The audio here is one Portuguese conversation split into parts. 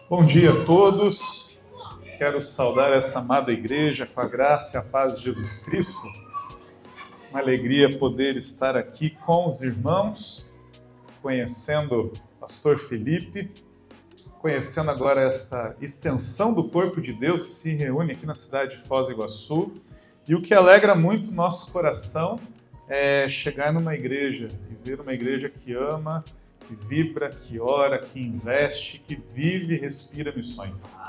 Bom dia a todos. Quero saudar essa amada igreja com a graça e a paz de Jesus Cristo. Uma alegria poder estar aqui com os irmãos, conhecendo o pastor Felipe, conhecendo agora essa extensão do corpo de Deus que se reúne aqui na cidade de Foz do Iguaçu. E o que alegra muito o nosso coração é chegar numa igreja e ver uma igreja que ama, que vibra, que ora, que investe, que vive e respira missões.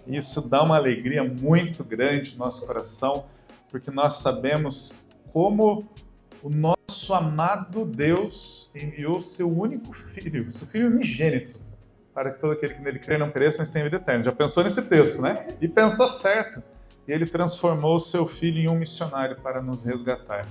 Isso dá uma alegria muito grande no nosso coração, porque nós sabemos como o nosso amado Deus enviou seu único filho, seu filho unigênito, para que todo aquele que nele crê não pereça, mas tenha vida eterna. Já pensou nesse texto, né? E pensou certo. E ele transformou o seu filho em um missionário para nos resgatar.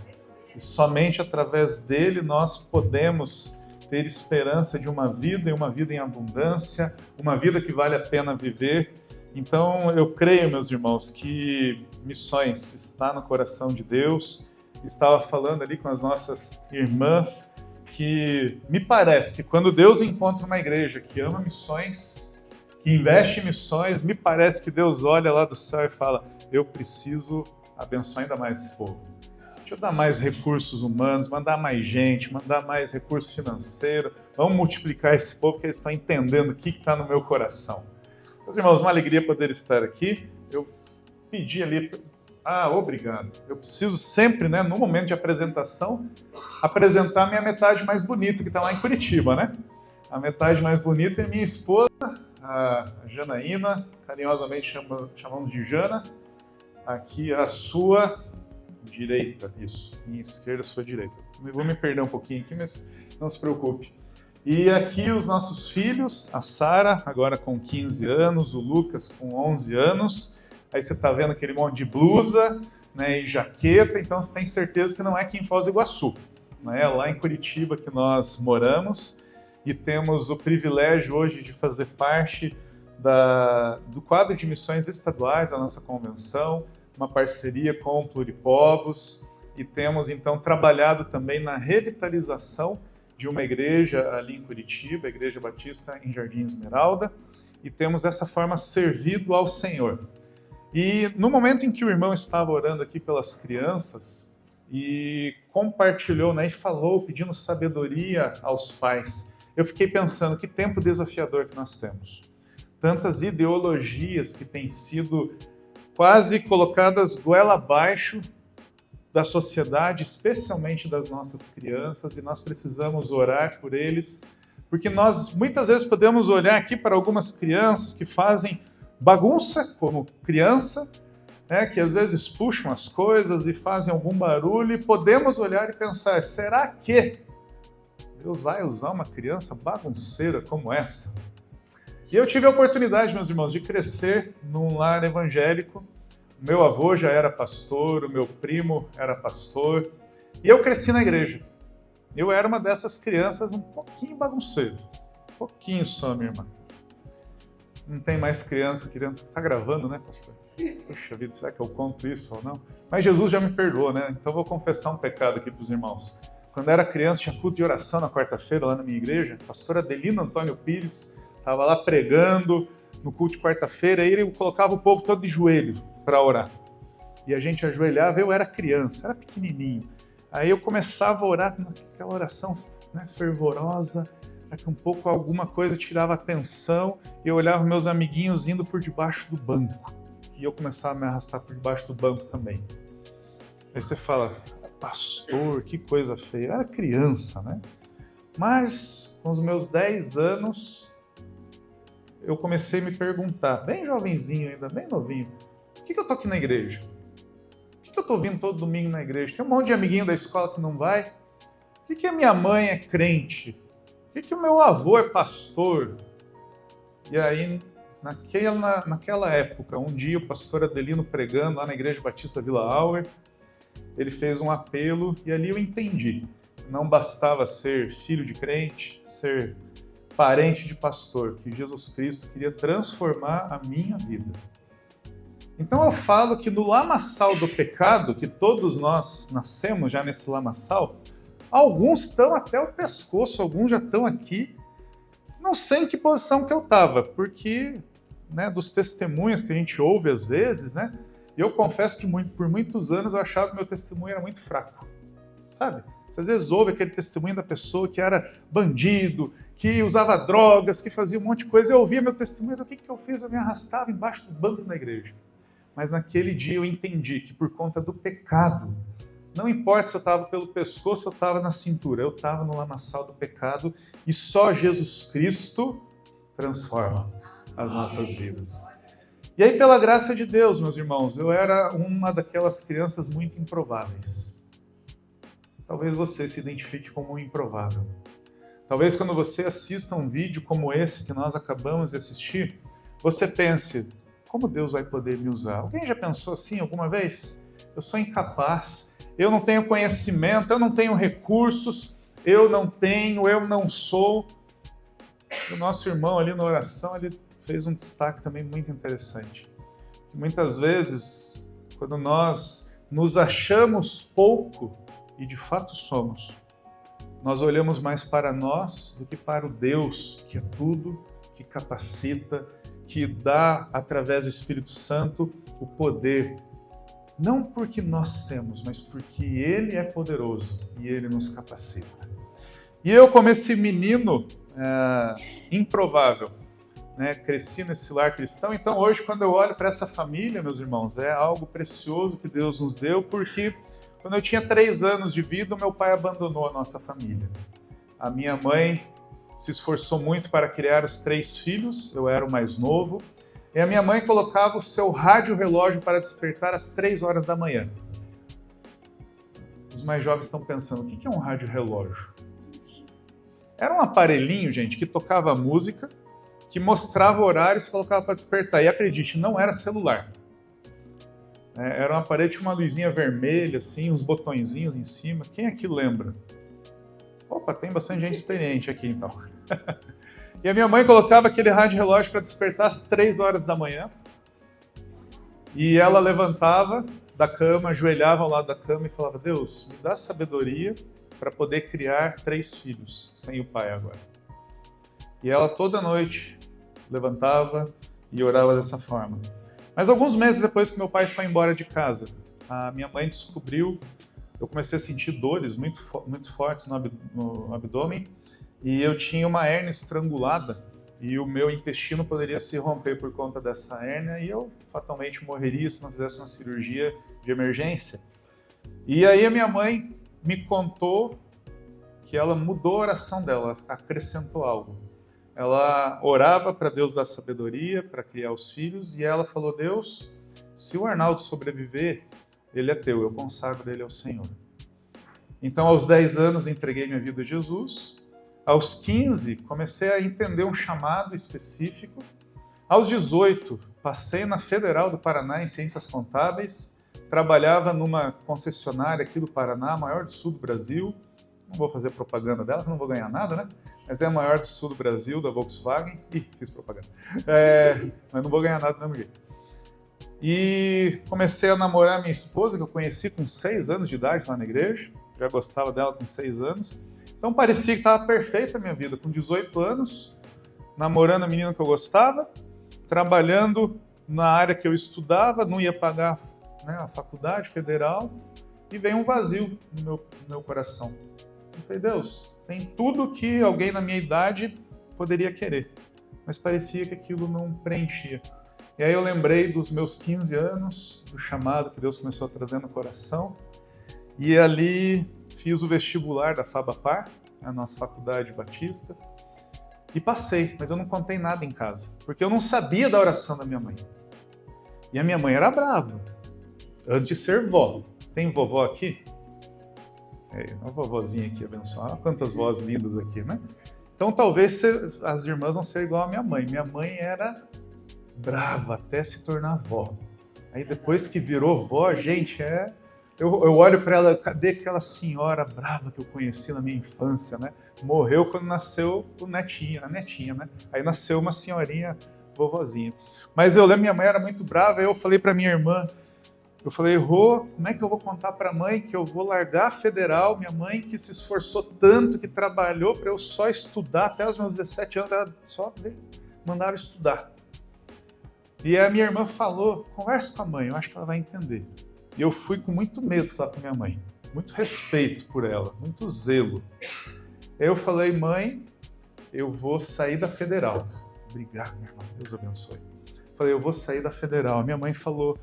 E somente através dele nós podemos ter esperança de uma vida e uma vida em abundância, uma vida que vale a pena viver. Então eu creio, meus irmãos, que missões está no coração de Deus. Estava falando ali com as nossas irmãs que me parece que quando Deus encontra uma igreja que ama missões, que investe em missões, me parece que Deus olha lá do céu e fala: eu preciso abençoar ainda mais esse povo. Deixa eu dar mais recursos humanos, mandar mais gente, mandar mais recurso financeiro. Vamos multiplicar esse povo que eles estão entendendo o que está no meu coração. Meus irmãos, uma alegria poder estar aqui. Eu pedi ali... obrigado. Eu preciso sempre, né, no momento de apresentação, apresentar a minha metade mais bonita, que está lá em Curitiba, né? A metade mais bonita é minha esposa, a Janaína, carinhosamente chamamos de Jana. Aqui a sua... direita, isso. Minha esquerda, sua direita. Vou me perder um pouquinho aqui, mas não se preocupe. E aqui os nossos filhos, a Sara, agora com 15 anos, o Lucas com 11 anos. Aí você está vendo aquele monte de blusa, né, e jaqueta, então você tem certeza que não é aqui em Foz do Iguaçu. Né? É lá em Curitiba que nós moramos e temos o privilégio hoje de fazer parte do quadro de missões estaduais da nossa convenção, uma parceria com o Pluripovos, e temos então trabalhado também na revitalização de uma igreja ali em Curitiba, a Igreja Batista em Jardim Esmeralda, e temos dessa forma servido ao Senhor. E no momento em que o irmão estava orando aqui pelas crianças e compartilhou, né, e falou, pedindo sabedoria aos pais, eu fiquei pensando que tempo desafiador que nós temos. Tantas ideologias que têm sido quase colocadas goela abaixo da sociedade, especialmente das nossas crianças, e nós precisamos orar por eles, porque nós muitas vezes podemos olhar aqui para algumas crianças que fazem bagunça como criança, né, que às vezes puxam as coisas e fazem algum barulho, e podemos olhar e pensar: será que Deus vai usar uma criança bagunceira como essa? E eu tive a oportunidade, meus irmãos, de crescer num lar evangélico. O meu avô já era pastor, o meu primo era pastor, e eu cresci na igreja. Eu era uma dessas crianças um pouquinho bagunceiro. Um pouquinho só, minha irmã. Não tem mais criança querendo... Tá gravando, né, pastor? Puxa vida, será que eu conto isso ou não? Mas Jesus já me perdoou, né? Então eu vou confessar um pecado aqui para os irmãos. Quando eu era criança, tinha culto de oração na quarta-feira lá na minha igreja. Pastor Adelino Antônio Pires estava lá pregando no culto de quarta-feira, e ele colocava o povo todo de joelho para orar. E a gente ajoelhava, eu era criança, era pequenininho. Aí eu começava a orar naquela oração, né, fervorosa, daqui um pouco alguma coisa tirava atenção, e eu olhava meus amiguinhos indo por debaixo do banco. E eu começava a me arrastar por debaixo do banco também. Aí você fala: pastor, que coisa feia. Eu era criança, né? Mas com os meus 10 anos... eu comecei a me perguntar, bem jovenzinho ainda, bem novinho, por que eu estou aqui na igreja? Por que eu estou vindo todo domingo na igreja? Tem um monte de amiguinho da escola que não vai. Por que a minha mãe é crente? Por que o meu avô é pastor? E aí, naquela época, um dia o pastor Adelino pregando lá na Igreja Batista Vila Auer, ele fez um apelo e ali eu entendi. Não bastava ser filho de crente, ser parente de pastor, que Jesus Cristo queria transformar a minha vida. Então eu falo que no lamaçal do pecado, que todos nós nascemos já nesse lamaçal, alguns estão até o pescoço, alguns já estão aqui. Não sei em que posição que eu estava, porque, né, dos testemunhos que a gente ouve às vezes, né, eu confesso que por muitos anos eu achava que meu testemunho era muito fraco, sabe? Você às vezes ouve aquele testemunho da pessoa que era bandido, que usava drogas, que fazia um monte de coisa. Eu ouvia meu testemunho, o que eu fiz? Eu me arrastava embaixo do banco da igreja. Mas naquele dia eu entendi que por conta do pecado, não importa se eu estava pelo pescoço ou eu estava na cintura, eu estava no lamaçal do pecado e só Jesus Cristo transforma as nossas vidas. E aí, pela graça de Deus, meus irmãos, eu era uma daquelas crianças muito improváveis. Talvez você se identifique como um improvável. Talvez quando você assista um vídeo como esse que nós acabamos de assistir, você pense, como Deus vai poder me usar? Alguém já pensou assim alguma vez? Eu sou incapaz, eu não tenho conhecimento, eu não tenho recursos, eu não sou. O nosso irmão ali na oração, ele fez um destaque também muito interessante. Que muitas vezes, quando nós nos achamos pouco, e de fato somos, nós olhamos mais para nós do que para o Deus, que é tudo, que capacita, que dá, através do Espírito Santo, o poder. Não porque nós temos, mas porque Ele é poderoso e Ele nos capacita. E eu, como esse menino improvável, né, cresci nesse lar cristão, então hoje, quando eu olho para essa família, meus irmãos, é algo precioso que Deus nos deu, porque quando eu tinha 3 anos de vida, o meu pai abandonou a nossa família. A minha mãe se esforçou muito para criar os 3 filhos, eu era o mais novo, e a minha mãe colocava o seu rádio-relógio para despertar às 3 horas da manhã. Os mais jovens estão pensando, o que é um rádio-relógio? Era um aparelhinho, gente, que tocava música, que mostrava o horário e se colocava para despertar. E acredite, não era celular. Era um aparelho, tinha uma luzinha vermelha, assim, uns botõezinhos em cima. Quem aqui lembra? Opa, tem bastante gente experiente aqui, então. E a minha mãe colocava aquele rádio-relógio para despertar às 3 horas da manhã. E ela levantava da cama, ajoelhava ao lado da cama e falava, Deus, me dá sabedoria para poder criar 3 filhos, sem o pai agora. E ela toda noite levantava e orava dessa forma. Mas alguns meses depois que meu pai foi embora de casa, a minha mãe descobriu, eu comecei a sentir dores muito fortes no abdômen, e eu tinha uma hérnia estrangulada, e o meu intestino poderia se romper por conta dessa hérnia, e eu fatalmente morreria se não fizesse uma cirurgia de emergência. E aí a minha mãe me contou que ela mudou a oração dela, acrescentou algo. Ela orava para Deus dar sabedoria, para criar os filhos, e ela falou, Deus, se o Arnaldo sobreviver, ele é teu, eu consagro ele ao Senhor. Então, aos 10 anos, entreguei minha vida a Jesus. Aos 15, comecei a entender um chamado específico. Aos 18, passei na Federal do Paraná em Ciências Contábeis, trabalhava numa concessionária aqui do Paraná, a maior do sul do Brasil. Não vou fazer propaganda dela, não vou ganhar nada, né? Mas é a maior do sul do Brasil, da Volkswagen. Ih, fiz propaganda. Mas não vou ganhar nada do mesmo jeito. E comecei a namorar minha esposa, que eu conheci com 6 anos de idade lá na igreja. Já gostava dela com 6 anos. Então parecia que estava perfeita a minha vida. Com 18 anos, namorando a menina que eu gostava, trabalhando na área que eu estudava, não ia pagar, né, a faculdade federal, e veio um vazio no meu coração. Eu falei, Deus, tem tudo que alguém na minha idade poderia querer, mas parecia que aquilo não preenchia. E aí eu lembrei dos meus 15 anos, do chamado que Deus começou a trazer no coração, e ali fiz o vestibular da FABAPAR, a nossa faculdade batista, e passei, mas eu não contei nada em casa, porque eu não sabia da oração da minha mãe. E a minha mãe era brava, antes de ser vó. Tem vovó aqui? Uma vovozinha aqui abençoada. Olha quantas vozes lindas aqui, né? Então talvez as irmãs vão ser igual a minha mãe. Minha mãe era brava até se tornar vó. Aí depois que virou vó, gente, eu olho para ela, cadê aquela senhora brava que eu conheci na minha infância, né? Morreu quando nasceu a netinha, né? Aí nasceu uma senhorinha vovozinha. Mas eu lembro, minha mãe era muito brava, aí eu falei para minha irmã, Eu falei, Rô, como é que eu vou contar para a mãe que eu vou largar a federal? Minha mãe que se esforçou tanto, que trabalhou para eu só estudar até os meus 17 anos, ela só mandava estudar. E a minha irmã falou, conversa com a mãe, eu acho que ela vai entender. E eu fui com muito medo falar com a minha mãe, muito respeito por ela, muito zelo. Aí eu falei, mãe, eu vou sair da federal. Obrigado, minha irmã, Deus abençoe. Falei, eu vou sair da federal. A minha mãe falou,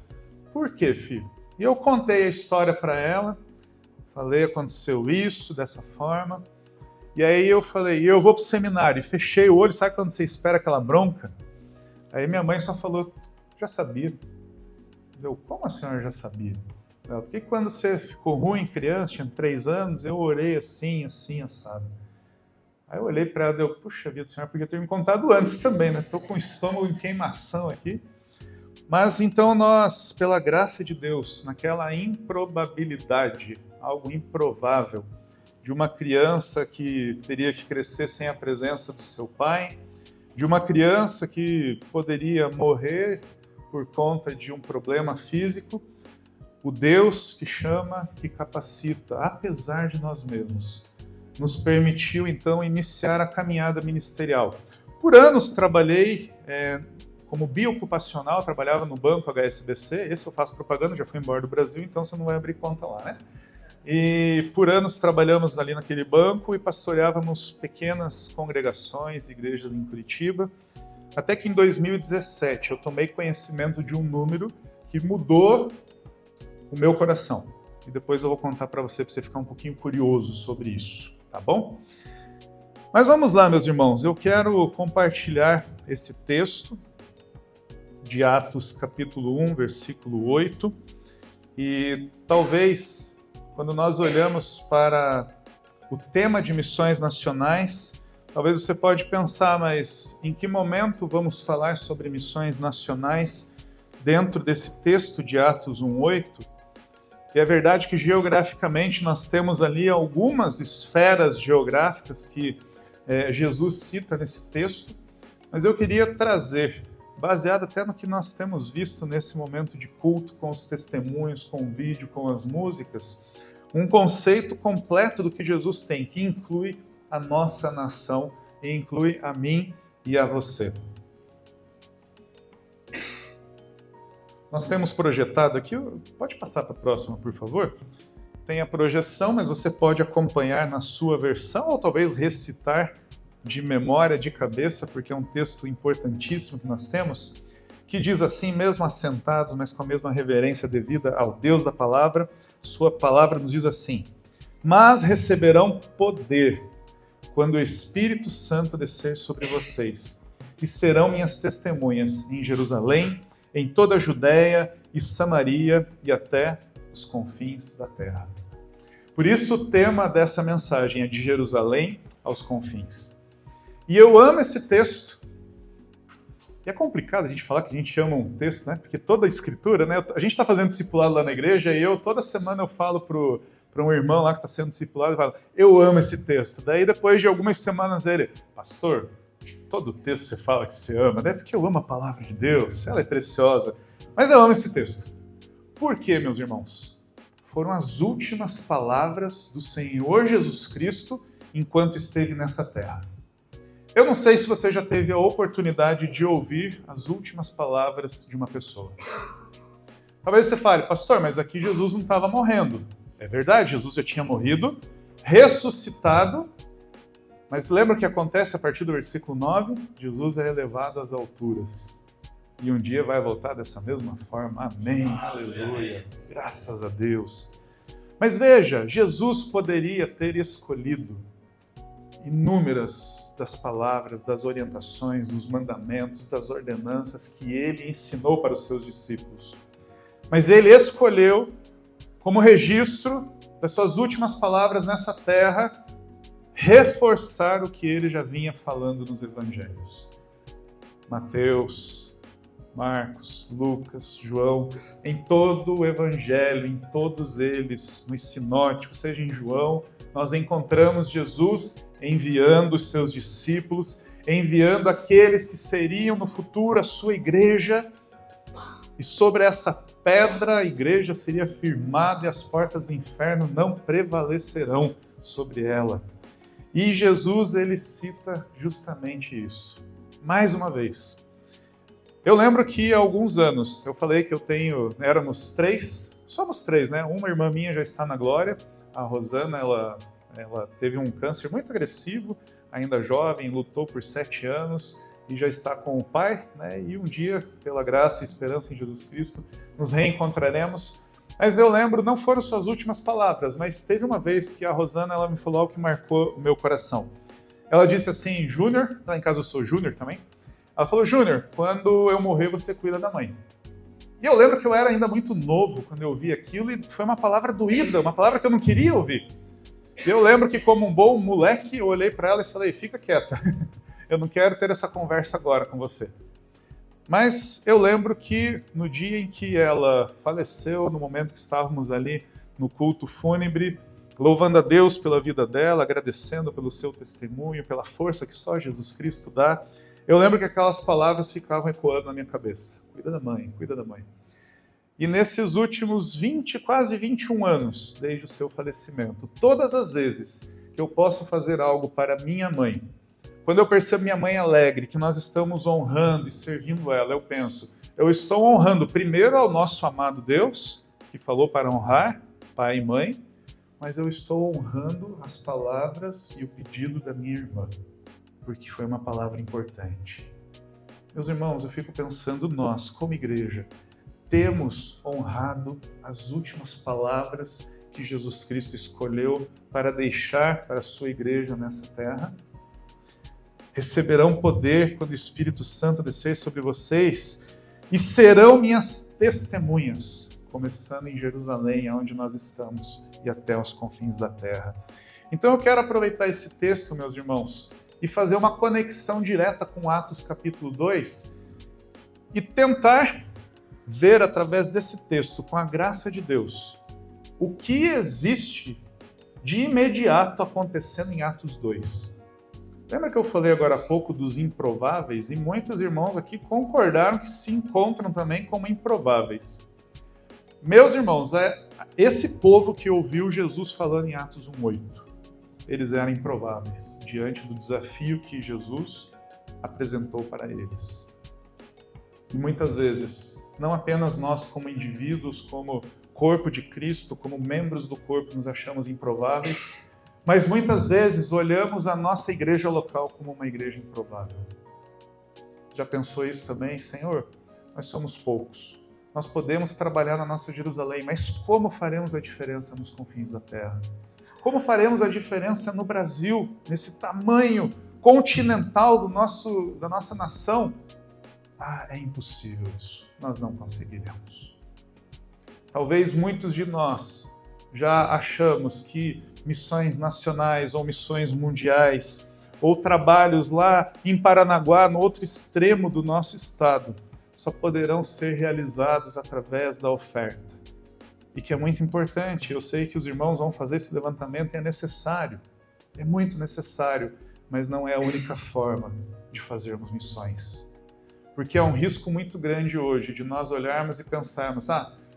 por quê, filho? E eu contei a história para ela, falei, aconteceu isso, dessa forma. E aí eu falei, eu vou pro seminário. E fechei o olho, sabe quando você espera aquela bronca? Aí minha mãe só falou, já sabia. Eu, como a senhora já sabia? Porque quando você ficou ruim, criança, tinha 3 anos, eu orei assim, assado. Aí eu olhei para ela e deu, puxa vida, a senhora podia ter me contado antes também, né? Estou com o estômago em queimação aqui. Mas então nós, pela graça de Deus, naquela improbabilidade, algo improvável, de uma criança que teria que crescer sem a presença do seu pai, de uma criança que poderia morrer por conta de um problema físico, o Deus que chama, que capacita, apesar de nós mesmos, nos permitiu então iniciar a caminhada ministerial. Por anos trabalhei como biocupacional, trabalhava no banco HSBC, esse eu faço propaganda, já fui embora do Brasil, então você não vai abrir conta lá, né? E por anos trabalhamos ali naquele banco e pastoreávamos pequenas congregações, igrejas em Curitiba, até que em 2017 eu tomei conhecimento de um número que mudou o meu coração. E depois eu vou contar para você ficar um pouquinho curioso sobre isso, tá bom? Mas vamos lá, meus irmãos, eu quero compartilhar esse texto de Atos capítulo 1, versículo 8, e talvez, quando nós olhamos para o tema de missões nacionais, talvez você pode pensar, mas em que momento vamos falar sobre missões nacionais dentro desse texto de Atos 1:8? E é verdade que geograficamente nós temos ali algumas esferas geográficas que Jesus cita nesse texto, mas eu queria trazer, baseado até no que nós temos visto nesse momento de culto, com os testemunhos, com o vídeo, com as músicas, um conceito completo do que Jesus tem, que inclui a nossa nação e inclui a mim e a você. Nós temos projetado aqui, pode passar para a próxima, por favor? Tem a projeção, mas você pode acompanhar na sua versão ou talvez recitar de memória, de cabeça, porque é um texto importantíssimo que nós temos, que diz assim, mesmo assentados, mas com a mesma reverência devida ao Deus da palavra, sua palavra nos diz assim, mas receberão poder quando o Espírito Santo descer sobre vocês, e serão minhas testemunhas em Jerusalém, em toda a Judéia e Samaria e até os confins da terra. Por isso o tema dessa mensagem é de Jerusalém aos confins. E eu amo esse texto. E é complicado a gente falar que a gente ama um texto, né? Porque toda a escritura, né? A gente está fazendo discipulado lá na igreja e toda semana eu falo para um irmão lá que está sendo discipulado e falo, eu amo esse texto. Daí depois de algumas semanas ele, pastor, todo texto você fala que você ama, né? Porque eu amo a palavra de Deus, ela é preciosa. Mas eu amo esse texto. Por quê, meus irmãos? Foram as últimas palavras do Senhor Jesus Cristo enquanto esteve nessa terra. Eu não sei se você já teve a oportunidade de ouvir as últimas palavras de uma pessoa. Talvez você fale, pastor, mas aqui Jesus não estava morrendo. É verdade, Jesus já tinha morrido, ressuscitado, mas lembra o que acontece a partir do versículo 9? Jesus é elevado às alturas. E um dia vai voltar dessa mesma forma. Amém. Aleluia. Graças a Deus. Mas veja, Jesus poderia ter escolhido inúmeras das palavras, das orientações, dos mandamentos, das ordenanças que ele ensinou para os seus discípulos. Mas ele escolheu, como registro das suas últimas palavras nessa terra, reforçar o que ele já vinha falando nos evangelhos. Mateus, Marcos, Lucas, João, em todo o evangelho, em todos eles, nos sinóticos, seja em João, nós encontramos Jesus enviando os seus discípulos, enviando aqueles que seriam no futuro a sua igreja, e sobre essa pedra a igreja seria firmada e as portas do inferno não prevalecerão sobre ela. E Jesus, ele cita justamente isso. Mais uma vez. Eu lembro que há alguns anos, eu falei que éramos três, somos três, né? Uma irmã minha já está na glória, a Rosana, ela teve um câncer muito agressivo, ainda jovem, lutou por 7 anos e já está com o Pai, né? E um dia, pela graça e esperança em Jesus Cristo, nos reencontraremos. Mas eu lembro, não foram suas últimas palavras, mas teve uma vez que a Rosana, ela me falou algo que marcou o meu coração. Ela disse assim: Júnior, lá em casa eu sou Júnior também, ela falou: Júnior, quando eu morrer você cuida da mãe. E eu lembro que eu era ainda muito novo quando eu ouvi aquilo e foi uma palavra doída, uma palavra que eu não queria ouvir. E eu lembro que, como um bom moleque, eu olhei para ela e falei: fica quieta, eu não quero ter essa conversa agora com você. Mas eu lembro que no dia em que ela faleceu, no momento que estávamos ali no culto fúnebre, louvando a Deus pela vida dela, agradecendo pelo seu testemunho, pela força que só Jesus Cristo dá, eu lembro que aquelas palavras ficavam ecoando na minha cabeça. Cuida da mãe, cuida da mãe. E nesses últimos quase 21 anos, desde o seu falecimento, todas as vezes que eu posso fazer algo para minha mãe, quando eu percebo minha mãe alegre, que nós estamos honrando e servindo ela, eu penso, eu estou honrando primeiro ao nosso amado Deus, que falou para honrar pai e mãe, mas eu estou honrando as palavras e o pedido da minha irmã, porque foi uma palavra importante. Meus irmãos, eu fico pensando, nós, como igreja, temos honrado as últimas palavras que Jesus Cristo escolheu para deixar para a sua igreja nessa terra? Receberão poder quando o Espírito Santo descer sobre vocês e serão minhas testemunhas, começando em Jerusalém, onde nós estamos, e até os confins da terra. Então eu quero aproveitar esse texto, meus irmãos, e fazer uma conexão direta com Atos capítulo 2 e tentar ver através desse texto, com a graça de Deus, o que existe de imediato acontecendo em Atos 2. Lembra que eu falei agora há pouco dos improváveis? E muitos irmãos aqui concordaram que se encontram também como improváveis. Meus irmãos, é esse povo que ouviu Jesus falando em Atos 1:8. Eles eram improváveis diante do desafio que Jesus apresentou para eles. E muitas vezes, não apenas nós como indivíduos, como corpo de Cristo, como membros do corpo, nos achamos improváveis, mas muitas vezes olhamos a nossa igreja local como uma igreja improvável. Já pensou isso também? Senhor, nós somos poucos. Nós podemos trabalhar na nossa Jerusalém, mas como faremos a diferença nos confins da terra? Como faremos a diferença no Brasil, nesse tamanho continental da nossa nação? É impossível isso. Nós não conseguiremos. Talvez muitos de nós já achamos que missões nacionais ou missões mundiais ou trabalhos lá em Paranaguá, no outro extremo do nosso estado, só poderão ser realizados através da oferta. E que é muito importante, eu sei que os irmãos vão fazer esse levantamento e é necessário, é muito necessário, mas não é a única forma de fazermos missões. Porque é um risco muito grande hoje de nós olharmos e pensarmos,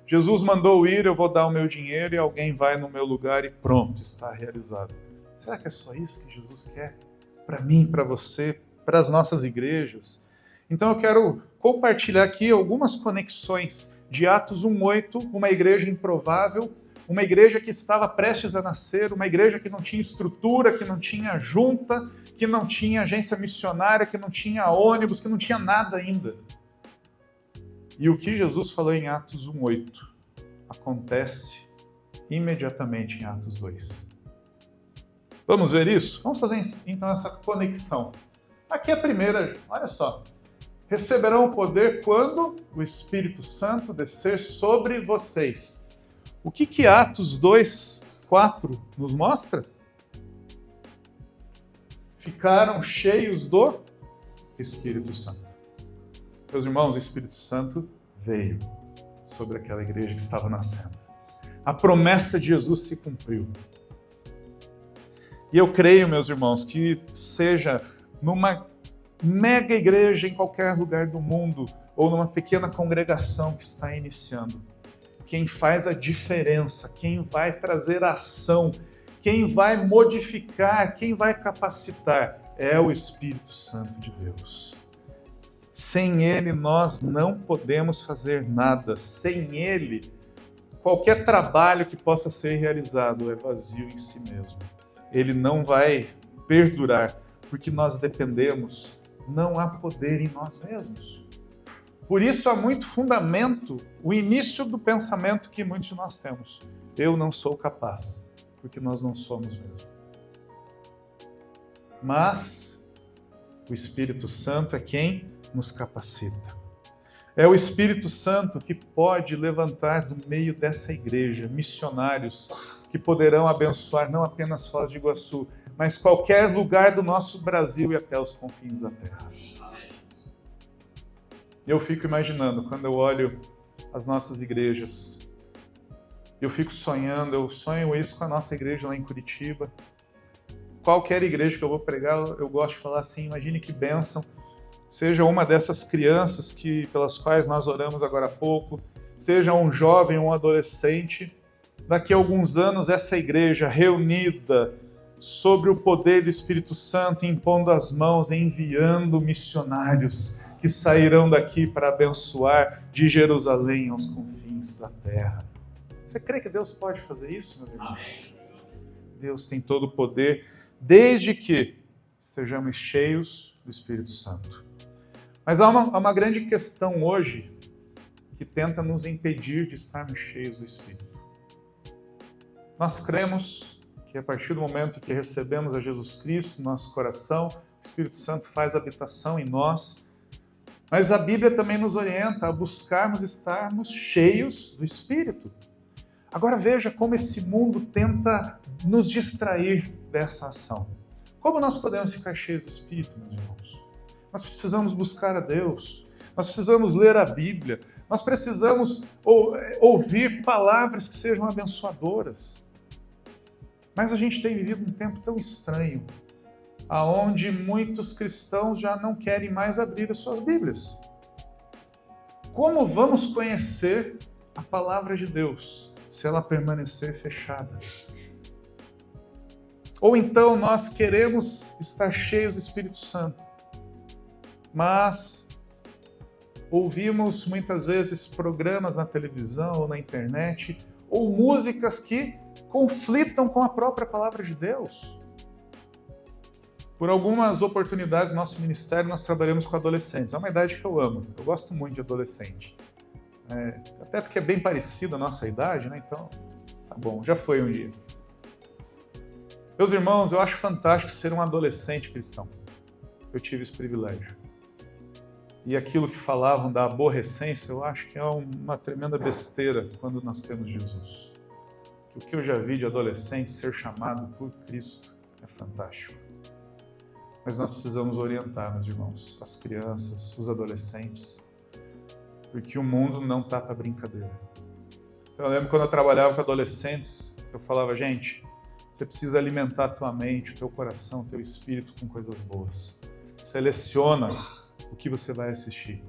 Jesus mandou ir, eu vou dar o meu dinheiro e alguém vai no meu lugar e pronto, está realizado. Será que é só isso que Jesus quer? Para mim, para você, para as nossas igrejas? Então eu quero compartilhar aqui algumas conexões de Atos 1:8, uma igreja improvável, uma igreja que estava prestes a nascer, uma igreja que não tinha estrutura, que não tinha junta, que não tinha agência missionária, que não tinha ônibus, que não tinha nada ainda. E o que Jesus falou em Atos 1:8 acontece imediatamente em Atos 2. Vamos ver isso? Vamos fazer então essa conexão. Aqui a primeira, olha só. Receberão o poder quando o Espírito Santo descer sobre vocês. O que Atos 2:4 nos mostra? Ficaram cheios do Espírito Santo. Meus irmãos, o Espírito Santo veio sobre aquela igreja que estava nascendo. A promessa de Jesus se cumpriu. E eu creio, meus irmãos, que seja numa mega igreja em qualquer lugar do mundo ou numa pequena congregação que está iniciando. Quem faz a diferença, quem vai trazer ação, quem vai modificar, quem vai capacitar é o Espírito Santo de Deus. Sem Ele nós não podemos fazer nada. Sem Ele, qualquer trabalho que possa ser realizado é vazio em si mesmo. Ele não vai perdurar, porque nós dependemos, não há poder em nós mesmos. Por isso há muito fundamento, o início do pensamento que muitos de nós temos. Eu não sou capaz, porque nós não somos mesmo. Mas o Espírito Santo é quem nos capacita. É o Espírito Santo que pode levantar do meio dessa igreja missionários que poderão abençoar não apenas Foz do Iguaçu, mas qualquer lugar do nosso Brasil e até os confins da terra. Eu fico imaginando, quando eu olho as nossas igrejas, eu fico sonhando, eu sonho isso com a nossa igreja lá em Curitiba. Qualquer igreja que eu vou pregar, eu gosto de falar assim, imagine que bênção, seja uma dessas crianças pelas quais nós oramos agora há pouco, seja um jovem, um adolescente, daqui a alguns anos essa igreja reunida sobre o poder do Espírito Santo, impondo as mãos, enviando missionários que sairão daqui para abençoar de Jerusalém aos confins da terra. Você crê que Deus pode fazer isso, meu irmão? Deus tem todo o poder, desde que estejamos cheios do Espírito Santo. Mas há uma grande questão hoje que tenta nos impedir de estarmos cheios do Espírito. Nós cremos que a partir do momento que recebemos a Jesus Cristo no nosso coração, o Espírito Santo faz habitação em nós, mas a Bíblia também nos orienta a buscarmos estarmos cheios do Espírito. Agora veja como esse mundo tenta nos distrair dessa ação. Como nós podemos ficar cheios do Espírito, meus irmãos? Nós precisamos buscar a Deus, nós precisamos ler a Bíblia, nós precisamos ouvir palavras que sejam abençoadoras. Mas a gente tem vivido um tempo tão estranho, aonde muitos cristãos já não querem mais abrir as suas Bíblias. Como vamos conhecer a palavra de Deus se ela permanecer fechada? Ou então nós queremos estar cheios do Espírito Santo, mas ouvimos muitas vezes programas na televisão ou na internet, ou músicas que conflitam com a própria palavra de Deus. Por algumas oportunidades no nosso ministério nós trabalhamos com adolescentes. É uma idade que eu amo, eu gosto muito de adolescente. Até porque é bem parecido a nossa idade, né? Então, tá bom, já foi um dia. Meus irmãos, eu acho fantástico ser um adolescente cristão. Eu tive esse privilégio. E aquilo que falavam da aborrecência, eu acho que é uma tremenda besteira quando nós temos Jesus. O que eu já vi de adolescente ser chamado por Cristo é fantástico. Mas nós precisamos orientar, meus irmãos, as crianças, os adolescentes, porque o mundo não está para brincadeira. Eu lembro quando eu trabalhava com adolescentes, eu falava, gente, você precisa alimentar a tua mente, o teu coração, o teu espírito com coisas boas. Seleciona o que você vai assistir.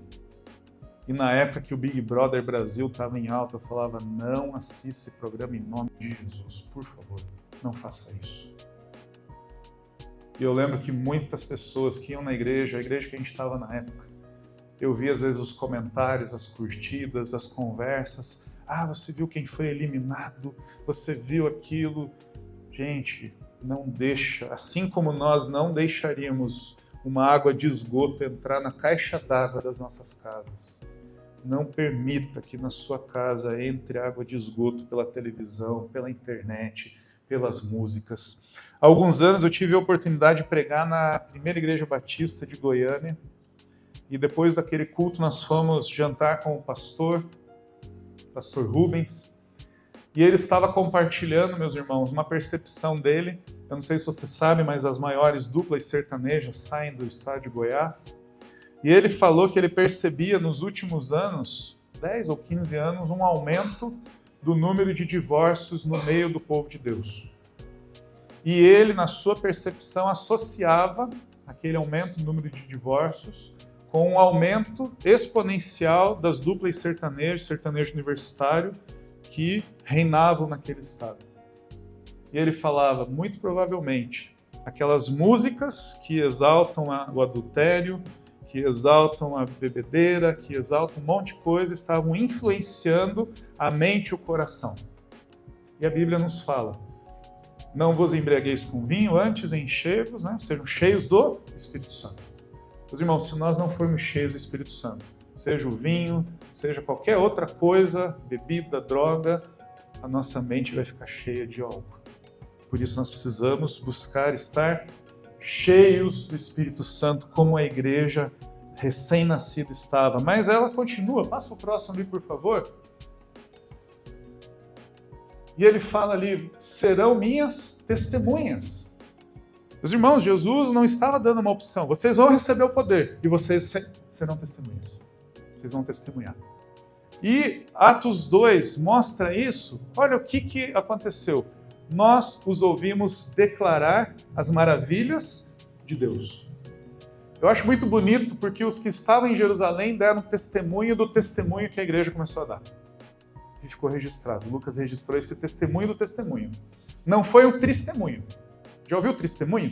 E na época que o Big Brother Brasil estava em alta, eu falava, não assista esse programa em nome de Jesus, por favor, não faça isso. E eu lembro que muitas pessoas que iam na igreja, a igreja que a gente estava na época, eu via às vezes os comentários, as curtidas, as conversas, você viu quem foi eliminado, você viu aquilo. Gente, não deixa, assim como nós não deixaríamos uma água de esgoto entrar na caixa d'água das nossas casas. Não permita que na sua casa entre água de esgoto pela televisão, pela internet, pelas músicas. Há alguns anos eu tive a oportunidade de pregar na primeira igreja batista de Goiânia e depois daquele culto nós fomos jantar com o pastor Rubens, e ele estava compartilhando, meus irmãos, uma percepção dele. Eu não sei se você sabe, mas as maiores duplas sertanejas saem do estado de Goiás. E ele falou que ele percebia nos últimos anos, 10 ou 15 anos, um aumento do número de divórcios no meio do povo de Deus. E ele, na sua percepção, associava aquele aumento no número de divórcios, com um aumento exponencial das duplas sertanejo universitário, que reinavam naquele estado. E ele falava, muito provavelmente, aquelas músicas que exaltam o adultério, que exaltam a bebedeira, que exaltam um monte de coisa, estavam influenciando a mente e o coração. E a Bíblia nos fala, não vos embriagueis com vinho, antes enchei-vos, sejam cheios do Espírito Santo. Meus irmãos, se nós não formos cheios do Espírito Santo, seja o vinho, seja qualquer outra coisa, bebida, droga, a nossa mente vai ficar cheia de álcool. Por isso nós precisamos buscar estar cheios do Espírito Santo, como a igreja recém-nascida estava. Mas ela continua, passa o próximo ali, por favor. E ele fala ali, serão minhas testemunhas. Meus irmãos, Jesus não estava dando uma opção. Vocês vão receber o poder e vocês serão testemunhas. Vocês vão testemunhar. E Atos 2 mostra isso. Olha o que aconteceu. Nós os ouvimos declarar as maravilhas de Deus. Eu acho muito bonito porque os que estavam em Jerusalém deram testemunho do testemunho que a igreja começou a dar. E ficou registrado. Lucas registrou esse testemunho do testemunho. Não foi um testemunho. Já ouviu testemunho?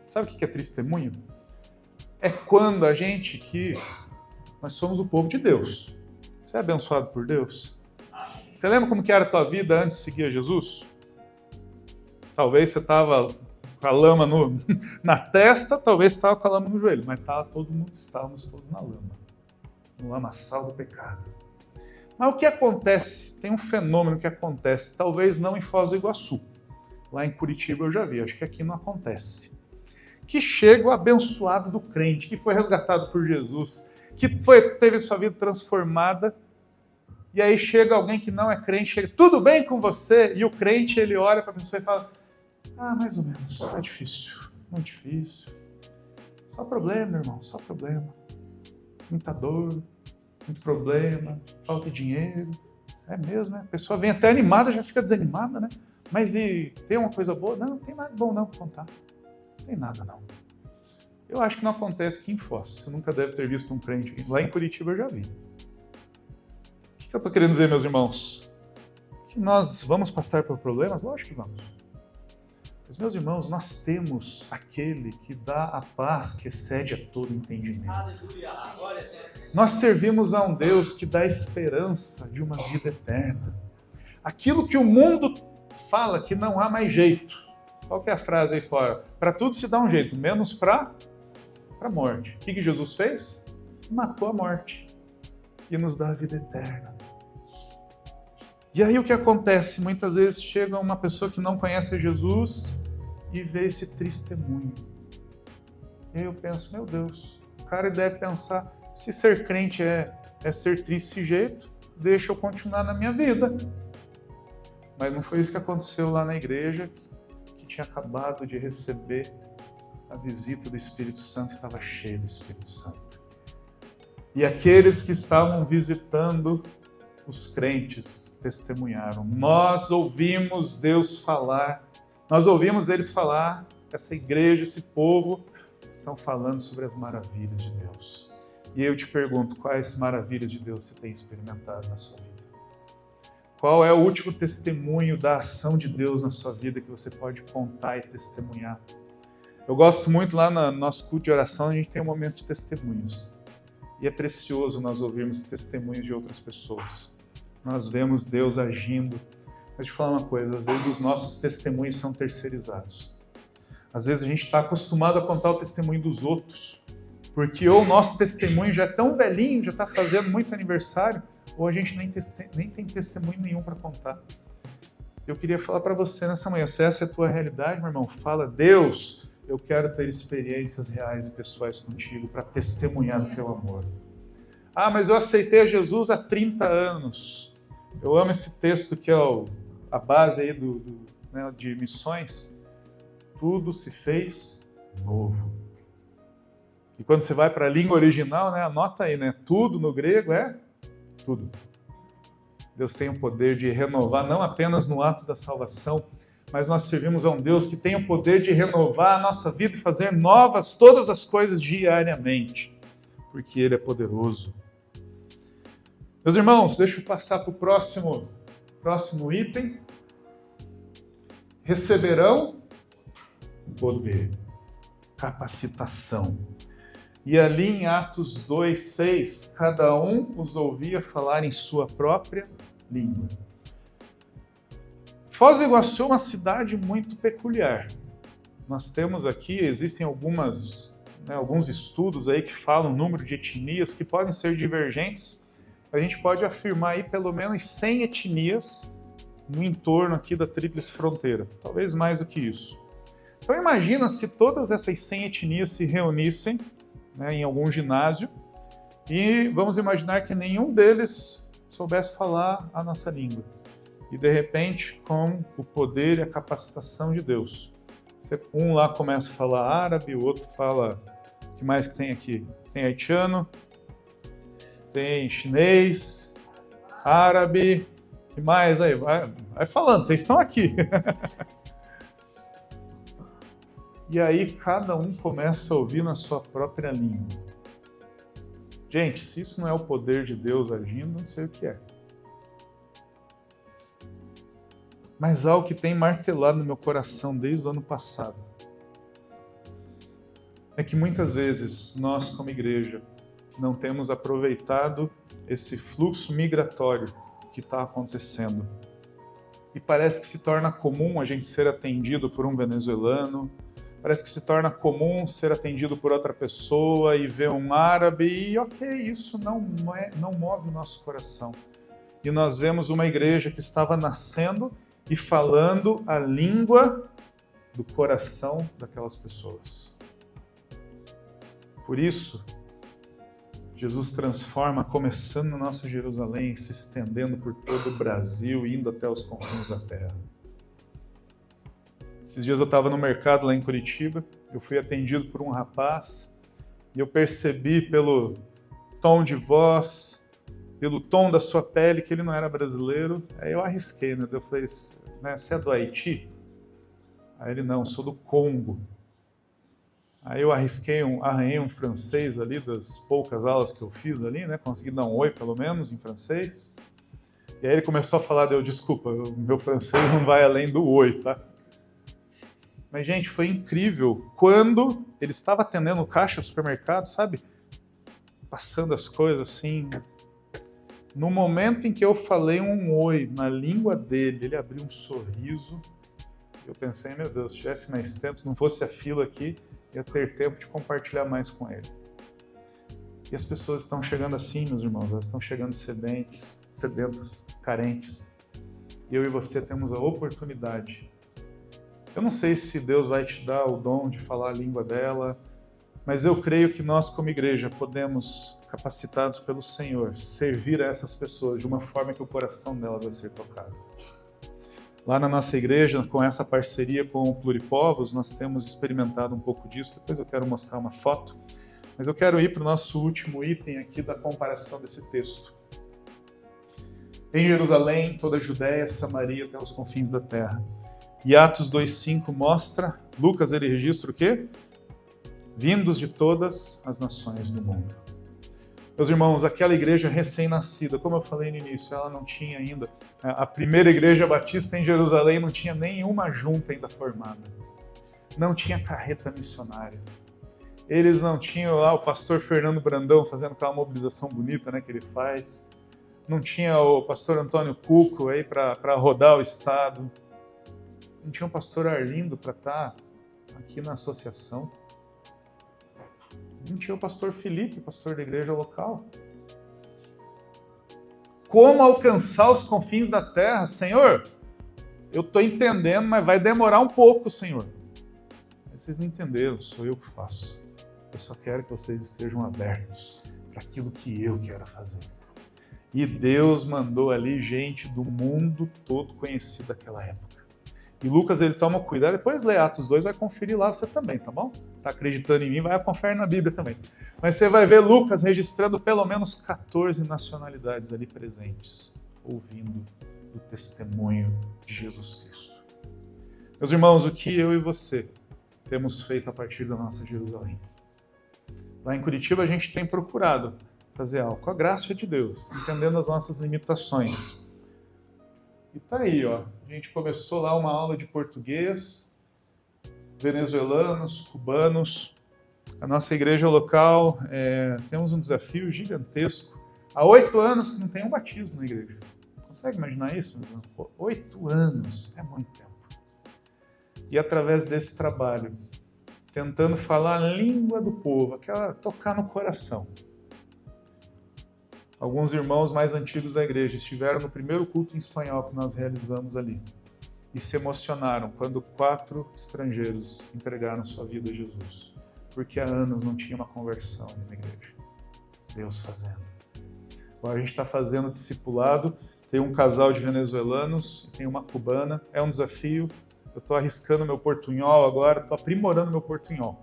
Sabe o que é testemunho? É quando a gente nós somos o povo de Deus. Você é abençoado por Deus? Você lembra como que era a tua vida antes de seguir a Jesus? Talvez você estava com a lama na testa, talvez você estava com a lama no joelho, mas estávamos todos na lama. No lamaçal do pecado. Mas o que acontece? Tem um fenômeno que acontece, talvez não em Foz do Iguaçu. Lá em Curitiba eu já vi, acho que aqui não acontece. Que chega o abençoado do crente, que foi resgatado por Jesus, que teve sua vida transformada, e aí chega alguém que não é crente, chega, tudo bem com você? E o crente, ele olha para a pessoa e fala, mais ou menos, é difícil, muito difícil. Só problema, irmão, só problema. Muita dor, muito problema, falta de dinheiro. É mesmo, né? A pessoa vem até animada, já fica desanimada, né? Mas e tem uma coisa boa? Não tem nada bom não para contar. Não tem nada não. Eu acho que não acontece aqui em Foz. Você nunca deve ter visto um crente. Lá em Curitiba eu já vi. O que eu estou querendo dizer, meus irmãos? Que nós vamos passar por problemas? Lógico que vamos. Mas, meus irmãos, nós temos aquele que dá a paz que excede a todo entendimento. Nós servimos a um Deus que dá a esperança de uma vida eterna. Aquilo que o mundo fala que não há mais jeito. Qual que é a frase aí fora? Para tudo se dá um jeito, menos para a morte. O que Jesus fez? Matou a morte e nos dá a vida eterna. E aí o que acontece? Muitas vezes chega uma pessoa que não conhece Jesus e vê esse testemunho. E aí eu penso, meu Deus, o cara deve pensar, se ser crente é ser triste desse jeito, deixa eu continuar na minha vida. Mas não foi isso que aconteceu lá na igreja, que tinha acabado de receber a visita do Espírito Santo e estava cheio do Espírito Santo. E aqueles que estavam visitando os crentes testemunharam. Nós ouvimos Deus falar, nós ouvimos eles falar, essa igreja, esse povo, estão falando sobre as maravilhas de Deus. E eu te pergunto, quais maravilhas de Deus você tem experimentado na sua vida? Qual é o último testemunho da ação de Deus na sua vida que você pode contar e testemunhar? Eu gosto muito lá no nosso culto de oração, a gente tem um momento de testemunhos. E é precioso nós ouvirmos testemunhos de outras pessoas. Nós vemos Deus agindo. Mas te falar uma coisa, às vezes os nossos testemunhos são terceirizados. Às vezes a gente está acostumado a contar o testemunho dos outros. Porque ou o nosso testemunho já é tão velhinho, já está fazendo muito aniversário, ou a gente nem tem testemunho nenhum para contar. Eu queria falar para você nessa manhã, se essa é a tua realidade, meu irmão, fala, Deus, eu quero ter experiências reais e pessoais contigo para testemunhar do teu amor. Mas eu aceitei a Jesus há 30 anos. Eu amo esse texto que é a base aí de missões. Tudo se fez novo. E quando você vai para a língua original, anota aí, tudo no grego é tudo. Deus tem o poder de renovar, não apenas no ato da salvação, mas nós servimos a um Deus que tem o poder de renovar a nossa vida e fazer novas todas as coisas diariamente, porque Ele é poderoso. Meus irmãos, deixa eu passar para o próximo item. Receberão poder, capacitação. E ali em Atos 2:6, cada um os ouvia falar em sua própria língua. Foz do Iguaçu é uma cidade muito peculiar. Nós temos aqui, existem alguns estudos aí que falam o número de etnias que podem ser divergentes. A gente pode afirmar aí pelo menos 100 etnias no entorno aqui da Tríplice Fronteira, talvez mais do que isso. Então imagina se todas essas 100 etnias se reunissem, né, em algum ginásio, e vamos imaginar que nenhum deles soubesse falar a nossa língua. E de repente, com o poder e a capacitação de Deus, um lá começa a falar árabe, o outro fala... O que mais que tem aqui? Tem haitiano, tem chinês, árabe, o que mais aí? Vai falando, vocês estão aqui. E aí cada um começa a ouvir na sua própria língua. Gente, se isso não é o poder de Deus agindo, não sei o que é. Mas algo que tem martelado no meu coração desde o ano passado é que muitas vezes nós, como igreja, não temos aproveitado esse fluxo migratório que está acontecendo. E parece que se torna comum a gente ser atendido por um venezuelano, parece que se torna comum ser atendido por outra pessoa e ver um árabe, e ok, isso não move o nosso coração. E nós vemos uma igreja que estava nascendo e falando a língua do coração daquelas pessoas. Por isso, Jesus transforma, começando na nossa Jerusalém, se estendendo por todo o Brasil, indo até os confins da terra. Esses dias eu estava no mercado lá em Curitiba, eu fui atendido por um rapaz e eu percebi pelo tom de voz, pelo tom da sua pele que ele não era brasileiro. Aí eu arrisquei, né? Eu falei, você é do Haiti? Aí ele, não, sou do Congo. Aí eu arranhei um francês ali, das poucas aulas que eu fiz ali, né? Consegui dar um oi, pelo menos, em francês. E aí ele começou a falar, desculpa, meu francês não vai além do oi, tá? Mas, gente, foi incrível. Quando ele estava atendendo o caixa do supermercado, sabe? Passando as coisas assim. No momento em que eu falei um oi na língua dele, ele abriu um sorriso. Eu pensei, meu Deus, se tivesse mais tempo, se não fosse a fila aqui, ia ter tempo de compartilhar mais com ele. E as pessoas estão chegando assim, meus irmãos, elas estão chegando sedentas, carentes. E eu e você temos a oportunidade. Eu não sei se Deus vai te dar o dom de falar a língua dela, mas eu creio que nós, como igreja, podemos, capacitados pelo Senhor, servir a essas pessoas de uma forma que o coração delas vai ser tocado. Lá na nossa igreja, com essa parceria com o Pluripovos, nós temos experimentado um pouco disso. Depois eu quero mostrar uma foto. Mas eu quero ir para o nosso último item aqui da comparação desse texto. Em Jerusalém, toda a Judéia, Samaria, até os confins da terra. E Atos 2:5 mostra, Lucas ele registra o quê? Vindos de todas as nações do mundo. Meus irmãos, aquela igreja recém-nascida, como eu falei no início, ela não tinha ainda, a primeira igreja batista em Jerusalém não tinha nenhuma junta ainda formada. Não tinha carreta missionária. Eles não tinham lá o pastor Fernando Brandão fazendo aquela mobilização bonita, né, que ele faz. Não tinha o pastor Antônio Cuco aí para rodar o estado. Não tinha o pastor Arlindo para estar aqui na associação. Não tinha o pastor Felipe, pastor da igreja local. Como alcançar os confins da terra? Senhor, eu estou entendendo, mas vai demorar um pouco, Senhor. Mas vocês não entenderam, sou eu que faço. Eu só quero que vocês estejam abertos para aquilo que eu quero fazer. E Deus mandou ali gente do mundo todo conhecida naquela época. E Lucas, ele toma cuidado, depois lê Atos 2, vai conferir lá você também, tá bom? Tá acreditando em mim, vai conferir na Bíblia também. Mas você vai ver Lucas registrando pelo menos 14 nacionalidades ali presentes, ouvindo o testemunho de Jesus Cristo. Meus irmãos, o que eu e você temos feito a partir da nossa Jerusalém? Lá em Curitiba a gente tem procurado fazer algo com a graça de Deus, entendendo as nossas limitações. E tá aí, ó. A gente começou lá uma aula de português, venezuelanos, cubanos. A nossa igreja local, temos um desafio gigantesco. Há 8 anos que não tem um batismo na igreja. Consegue imaginar isso? 8 anos, é muito tempo. E através desse trabalho, tentando falar a língua do povo, tocar no coração. Alguns irmãos mais antigos da igreja estiveram no primeiro culto em espanhol que nós realizamos ali e se emocionaram quando 4 estrangeiros entregaram sua vida a Jesus, porque há anos não tinha uma conversão ali na igreja. Deus fazendo. Agora a gente está fazendo discipulado, tem um casal de venezuelanos, tem uma cubana, é um desafio. Eu estou arriscando meu portunhol agora, estou aprimorando meu portunhol.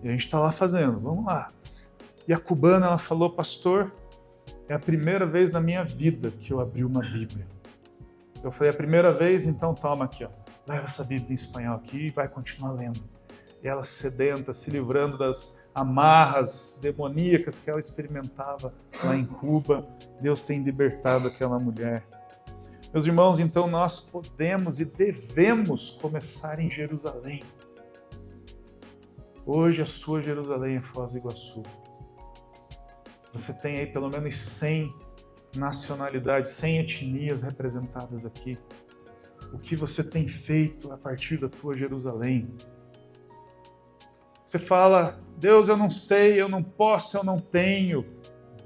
E a gente está lá fazendo, vamos lá. E a cubana, ela falou, pastor, é a primeira vez na minha vida que eu abri uma Bíblia. Eu falei, é a primeira vez? Então toma aqui, ó. Leva essa Bíblia em espanhol aqui e vai continuar lendo. E ela sedenta, se livrando das amarras demoníacas que ela experimentava lá em Cuba. Deus tem libertado aquela mulher. Meus irmãos, então nós podemos e devemos começar em Jerusalém. Hoje a sua Jerusalém é Foz do Iguaçu. Você tem aí pelo menos 100 nacionalidades, 100 etnias representadas aqui. O que você tem feito a partir da tua Jerusalém? Você fala, Deus, eu não sei, eu não posso, eu não tenho.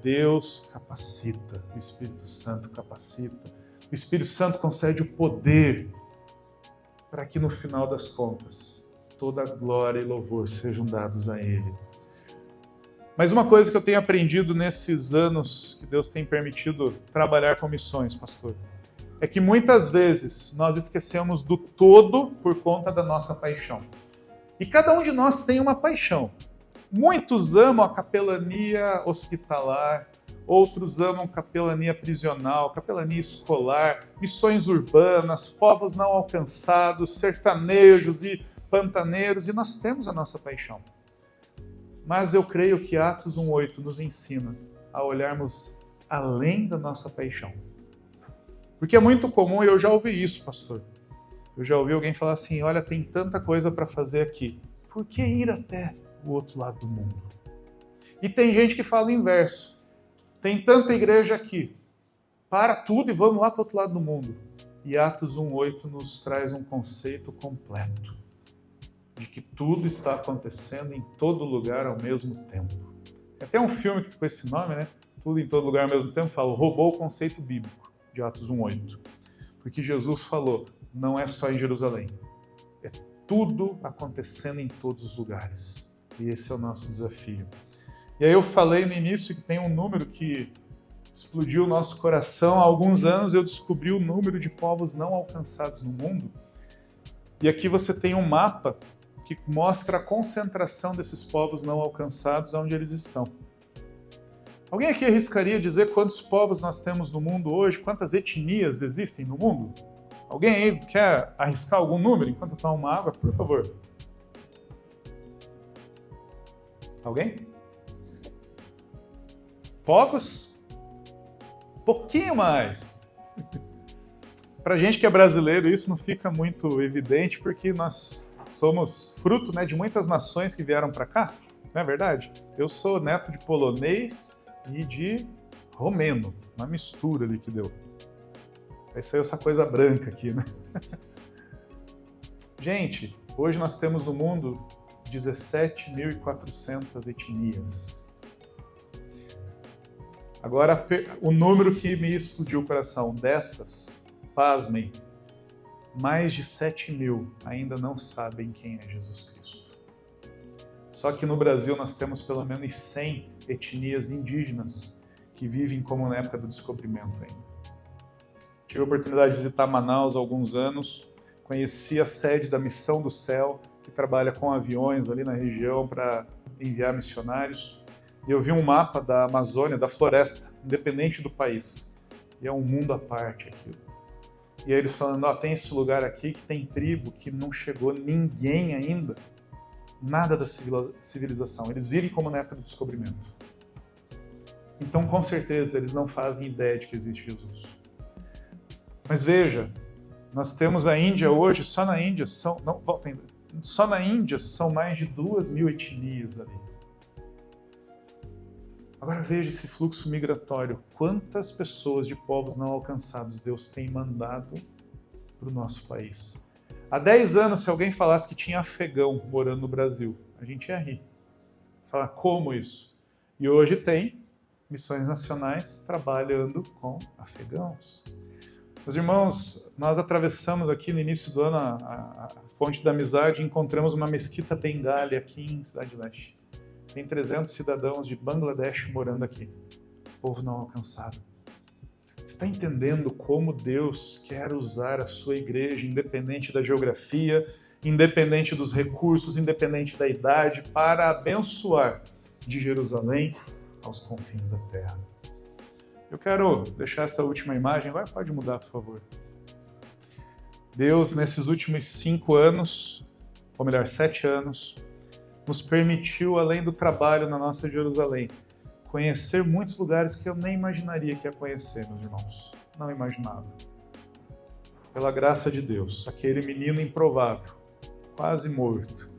Deus capacita, o Espírito Santo capacita. O Espírito Santo concede o poder para que no final das contas toda a glória e louvor sejam dados a Ele. Mas uma coisa que eu tenho aprendido nesses anos que Deus tem permitido trabalhar com missões, pastor, é que muitas vezes nós esquecemos do todo por conta da nossa paixão. E cada um de nós tem uma paixão. Muitos amam a capelania hospitalar, outros amam capelania prisional, capelania escolar, missões urbanas, povos não alcançados, sertanejos e pantaneiros, e nós temos a nossa paixão. Mas eu creio que Atos 1:8 nos ensina a olharmos além da nossa paixão. Porque é muito comum, e eu já ouvi isso, pastor. Eu já ouvi alguém falar assim, olha, tem tanta coisa para fazer aqui. Por que ir até o outro lado do mundo? E tem gente que fala o inverso. Tem tanta igreja aqui. Para tudo e vamos lá para o outro lado do mundo. E Atos 1:8 nos traz um conceito completo. De que tudo está acontecendo em todo lugar ao mesmo tempo. Tem até um filme que ficou esse nome, né? Tudo em todo lugar ao mesmo tempo, roubou o conceito bíblico de Atos 1:8. Porque Jesus falou, não é só em Jerusalém. É tudo acontecendo em todos os lugares. E esse é o nosso desafio. E aí eu falei no início que tem um número que explodiu o nosso coração. Há alguns anos eu descobri o número de povos não alcançados no mundo. E aqui você tem um mapa que mostra a concentração desses povos não alcançados, onde eles estão. Alguém aqui arriscaria dizer quantos povos nós temos no mundo hoje? Quantas etnias existem no mundo? Alguém aí quer arriscar algum número enquanto eu tomo uma água, por favor? Alguém? Povos? Pouquinho mais. Pra gente que é brasileiro, isso não fica muito evidente, porque nós somos fruto, né, de muitas nações que vieram para cá, não é verdade? Eu sou neto de polonês e de romeno, uma mistura ali que deu. Aí saiu essa coisa branca aqui, né? Gente, hoje nós temos no mundo 17.400 etnias. Agora, o número que me explodiu o coração dessas, pasmem, mais de 7.000 ainda não sabem quem é Jesus Cristo. Só que no Brasil nós temos pelo menos 100 etnias indígenas que vivem como na época do descobrimento ainda. Tive a oportunidade de visitar Manaus há alguns anos, conheci a sede da Missão do Céu, que trabalha com aviões ali na região para enviar missionários. E eu vi um mapa da Amazônia, da floresta, independente do país. E é um mundo à parte aquilo. E aí eles falando, tem esse lugar aqui que tem tribo que não chegou ninguém ainda, nada da civilização. Eles vivem como na época do descobrimento. Então, com certeza, eles não fazem ideia de que existe Jesus. Mas veja, nós temos a Índia hoje, só na Índia são mais de 2.000 etnias ali. Agora veja esse fluxo migratório. Quantas pessoas de povos não alcançados Deus tem mandado para o nosso país? Há 10 anos, se alguém falasse que tinha afegão morando no Brasil, a gente ia rir. Falar, como isso? E hoje tem missões nacionais trabalhando com afegãos. Meus irmãos, nós atravessamos aqui no início do ano a Ponte da Amizade e encontramos uma mesquita bengali aqui em Cidade Leste. Tem 300 cidadãos de Bangladesh morando aqui. Povo não alcançado. Você está entendendo como Deus quer usar a sua igreja, independente da geografia, independente dos recursos, independente da idade, para abençoar de Jerusalém aos confins da terra? Eu quero deixar essa última imagem. Pode mudar, por favor. Deus, nesses últimos 5 anos, ou melhor, 7 anos, nos permitiu, além do trabalho na nossa Jerusalém, conhecer muitos lugares que eu nem imaginaria que ia conhecer, meus irmãos. Não imaginava. Pela graça de Deus, aquele menino improvável, quase morto,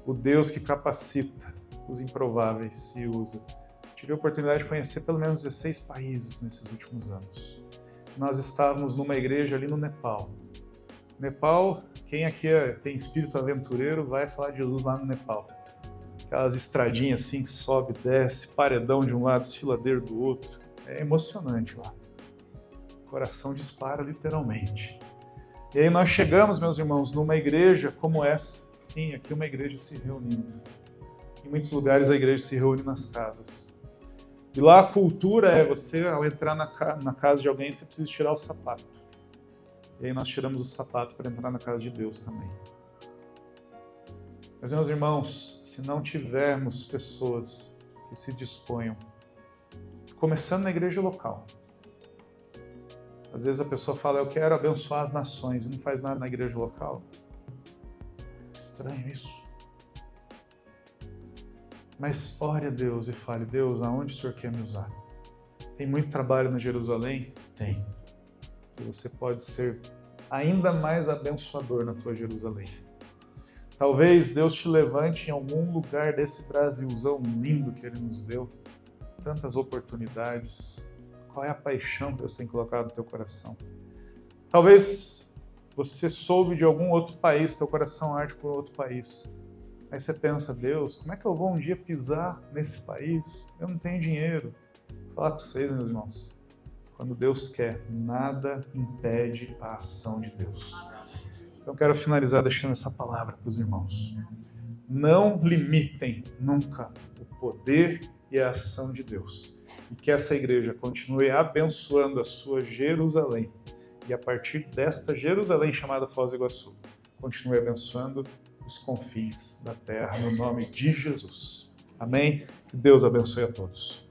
o Deus que capacita os improváveis e usa. Tive a oportunidade de conhecer pelo menos 16 países nesses últimos anos. Nós estávamos numa igreja ali no Nepal. Nepal, quem aqui tem espírito aventureiro vai falar de Jesus lá no Nepal. Aquelas estradinhas assim que sobe, desce, paredão de um lado, desfiladeiro do outro. É emocionante lá. O coração dispara literalmente. E aí nós chegamos, meus irmãos, numa igreja como essa. Sim, aqui uma igreja se reunindo. Em muitos lugares a igreja se reúne nas casas. E lá a cultura é você, ao entrar na casa de alguém, você precisa tirar o sapato. E aí nós tiramos o sapato para entrar na casa de Deus também. Mas, meus irmãos, se não tivermos pessoas que se disponham, começando na igreja local. Às vezes a pessoa fala, eu quero abençoar as nações, e não faz nada na igreja local. Estranho isso. Mas ore a Deus e fale, Deus, aonde o Senhor quer me usar? Tem muito trabalho na Jerusalém? Tem. E você pode ser ainda mais abençoador na tua Jerusalém. Talvez Deus te levante em algum lugar desse Brasilzão lindo que Ele nos deu. Tantas oportunidades. Qual é a paixão que Deus tem colocado no teu coração? Talvez você soube de algum outro país, teu coração arde por outro país. Aí você pensa, Deus, como é que eu vou um dia pisar nesse país? Eu não tenho dinheiro. Vou falar para vocês, meus irmãos. Quando Deus quer, nada impede a ação de Deus. Então, eu quero finalizar deixando essa palavra para os irmãos. Não limitem nunca o poder e a ação de Deus. E que essa igreja continue abençoando a sua Jerusalém. E a partir desta Jerusalém chamada Foz do Iguaçu, continue abençoando os confins da terra, no nome de Jesus. Amém? Que Deus abençoe a todos.